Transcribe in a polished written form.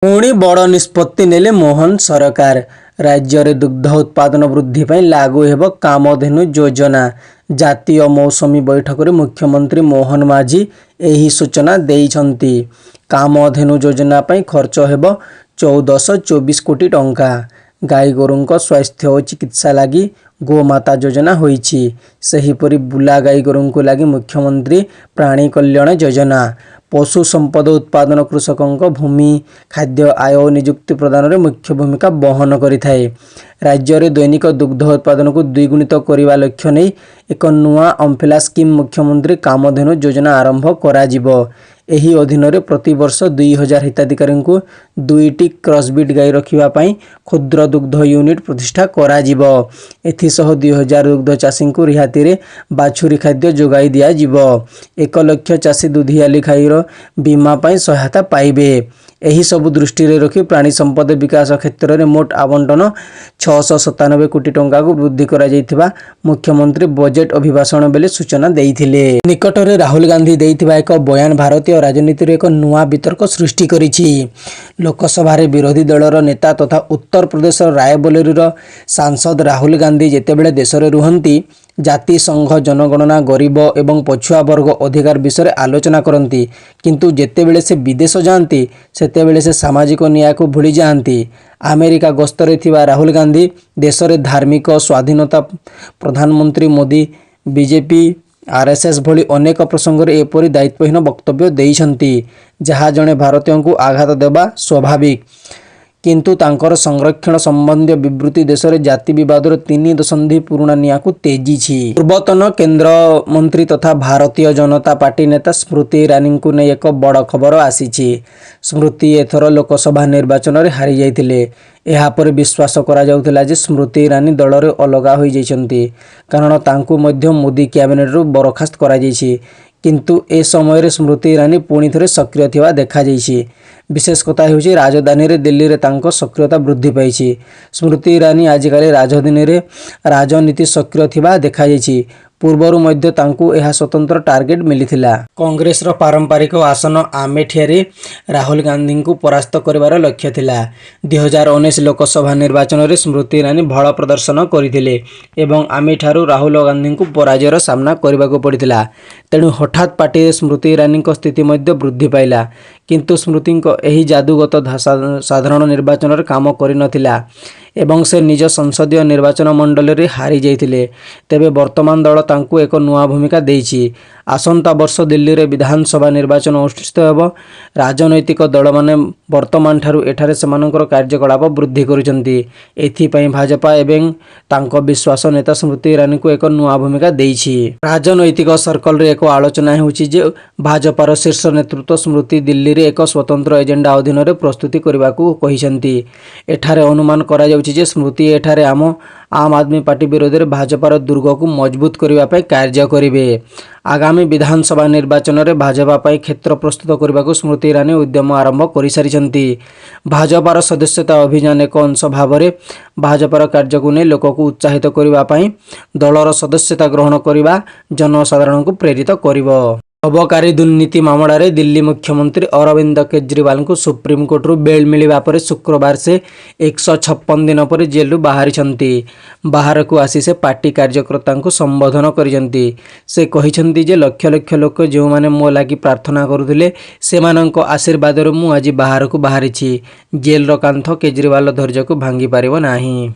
पुणी बड़ निष्पत्ति नेले मोहन सरकार। राज्य में दुग्ध उत्पादन वृद्धि पर लागू हेब कामधेनु योजना। जातीय मौसमी बैठक में मुख्यमंत्री मोहन माझी एही सूचना देइछंती। कामधेनु योजना पर खर्च हेब 1424 कोटी टंका। गाई गोरुंक स्वास्थ्य और चिकित्सा लगी गोमाता योजना होईछि। सेहीपरि बुला गाई गोरुंक लगी मुख्यमंत्री प्राणी कल्याण योजना। पशु संपद उत्पादन कृषकों भूमि खाद्य आय और नियुक्ति प्रदान में मुख्य भूमिका बहन करिथाए। राज्य में दैनिक दुग्ध उत्पादन को द्विगुणित करने लक्ष्य नहीं एक नुआ अम्फेला स्कीम मुख्यमंत्री कामधेनु योजना आरंभ कराजिबो। एही अधीन रे प्रति वर्ष 2000 हिताधिकारी को 2टी क्रॉसब्रीड गाई रखिबा क्षुद्र दुग्ध यूनिट प्रतिष्ठा कराजिबो। एथिसह 2000 दुग्ध चाषी को रिहाती रे बाछुरी खाद्य जोगाई दिया जिवो। 1 लाख चाषी दुधियाली खाईर बीमा पाई सहायता पाइबे। एही सबु दृष्टि रे रखी प्राणी संपद विकास क्षेत्र में मोट आवंटन 697 कोटी टंका को वृद्धि करा जायथिबा मुख्यमंत्री बजेट अभिभाषण बेले सूचना देइथिले। निकट में राहुल गांधी देइथिबा एक बयान भारतीय राजनीति रे एक नुआ वितर्क सृष्टि करिछि। लोकसभा रे विरोधी दलर नेता तथा उत्तर प्रदेश रायबरेलीर सांसद राहुल गांधी जेतेबेले देश रे रुहंती जाति संघ जनगणना गरीब एवं पछुआ वर्ग अधिकार विषय आलोचना करती, किंतु जेतेबेले से विदेश जाती सेतेबेले से सामाजिक न्याय को भूली जाती। अमेरिका गस्तरे थिबा राहुल गांधी देश में धार्मिक स्वाधीनता, प्रधानमंत्री मोदी, बीजेपी, आरएसएस भली अनेक प्रसंग में एपरी दायित्वहीन वक्तव्य देइछंती, जहाँ जड़े भारतीयों को आघात देवा स्वाभाविक। किंतु तांकर संरक्षण संबंधी विवृत्ति देश में जाति विवाद 3 दशंधि पुराणा निया को तेजी छी। पूर्वतन केंद्र मंत्री तथा भारतीय जनता पार्टी नेता स्मृति ईरानी को नहीं एक बड़ खबर आसीछि। स्मृति एथर लोकसभा निर्वाचन में हारी जाइथिले। एहा पर विश्वास करा जाउथिला जे स्मृति ईरानी दल रे अलगा होई जाइछंती, कारण तांकु मध्य मोदी कैबिनेट रु बरखास्त करा जाइछि। किंतु ए समय रे स्मृति ईरानी पुणी थे सक्रिय थिबा देखा जाइछि। विशेष कथा हेउछि राजधानी रे दिल्ली रे तांको सक्रियता वृद्धि पाइछि। स्मृति ईरानी आजिकाली राजधानी रे राजनीति सक्रिय थिबा देखा जाइछि। पूर्वर मध्य तांकु एहा स्वतंत्र टार्गेट मिलिथिला। कांग्रेस रो पारंपरिक आसन आमेठियारे राहुल गांधी को परास्त करिवार लक्ष्य थिला। 2019 लोकसभा निर्वाचन रे स्मृति ईरानी भल प्रदर्शन करथिले एवं आमेठारु राहुल गांधी को पराजयर सामना करबाको पड़िथिला। तेणु हठात पार्टी स्मृति ईरानी स्थिति मध्य वृद्धि पाइला, किंतु स्मृति एही जादूगत साधारण निर्वाचन रे काम करिनथिला एवं से निज संसदीय निर्वाचन मंडल रे हारी जाइथिले। तेबे वर्तमान दल तांकु एक नुआ भूमिका देइछि। आसंता वर्ष दिल्ली रे विधानसभा निर्वाचन अनुष्ठित हेब। राजनैतिक दल माने वर्तमान ठारू एठारे सेमानकर कार्यकलाप वृद्धि करिसंती। एथि पई भाजपा एवं तांको विश्वास नेता स्मृति ईरानी को एक नुआ भूमिका देइछि। राजनैतिक सर्कल रे एक आलोचना हेउछि जे भाजपार शीर्ष नेतृत्व स्मृति दिल्ली रे एक स्वतंत्र एजेंडा अधीन रे प्रस्तुति करबाकू कहिसंती। एठारे अनुमान करा जाउछि जे स्मृति एठारे आम आदमी पार्टी विरोध में भाजपार दुर्ग को मजबूत करने कार्य करेंगे। आगामी विधानसभा निर्वाचन में भाजपा क्षेत्र प्रस्तुत करने को स्मृति ईरानी उद्यम आरंभ कर सारी। भाजपार सदस्यता अभियान एक अंश भाव में भाजपार कार्य को नहीं लोक को उत्साहित करने दलर सदस्यता ग्रहण करने जनसाधारण को प्रेरित कर। अबकारी दुर्नीति मामला रे दिल्ली मुख्यमंत्री अरविंद केजरीवाल को सुप्रीम कोर्ट रु बेल मिलिबा परे शुक्रवार से 156 दिन पर जेल बाहरी छंती। बाहर को आसी से पार्टी कार्यकर्ता को संबोधन करिसंती। से कहिसंती जे लक्ष लक्ष लोक जो माने मो लागि प्रार्थना करुथिले सेमानंको आशीर्वाद रो मु आज बाहर को बाहरी छी। जेल रो कांथ केजरीवाल धैर्य को भांगी पारिबो नाही।